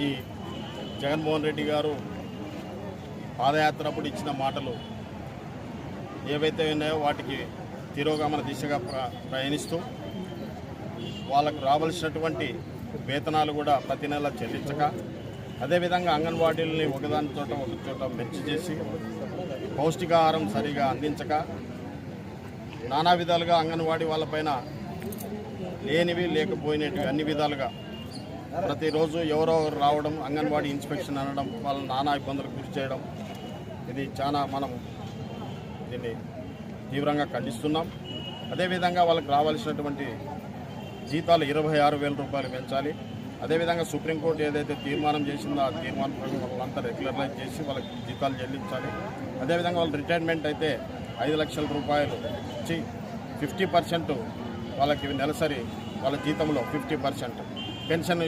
ఈ జగన్మోహన్ రెడ్డి గారు పాదయాత్ర అప్పుడు ఇచ్చిన మాటలు ఏవైతే ఉన్నాయో వాటికి తిరోగమన దిశగా ప్రయాణిస్తూ వాళ్ళకు రావాల్సినటువంటి వేతనాలు కూడా ప్రతి నెల చెల్లించక, అదేవిధంగా అంగన్వాడీలని ఒకచోట మెర్చి చేసి పౌష్టికాహారం సరిగా అందించక, నానా విధాలుగా అంగన్వాడీ వాళ్ళపైన లేనివి లేకపోయినవి అన్ని విధాలుగా ప్రతిరోజు ఎవరో రావడం, అంగన్వాడీ ఇన్స్పెక్షన్ అనడం, వాళ్ళని నానా ఇబ్బందులకు గురి చేయడం, ఇది చాలా మనం దీన్ని తీవ్రంగా ఖండిస్తున్నాం. అదేవిధంగా వాళ్ళకి రావాల్సినటువంటి జీతాలు 26,000 రూపాయలు పెంచాలి. అదేవిధంగా సుప్రీంకోర్టు ఏదైతే తీర్మానం చేసిందో ఆ తీర్మానం ప్రకారం వాళ్ళంతా రెగ్యులరైజ్ చేసి వాళ్ళకి జీతాలు చెల్లించాలి. అదేవిధంగా వాళ్ళ రిటైర్మెంట్ అయితే 5 లక్షల రూపాయలు ఇచ్చి 50% వాళ్ళకి నెలసరి వాళ్ళ జీతంలో 50% పెన్షన్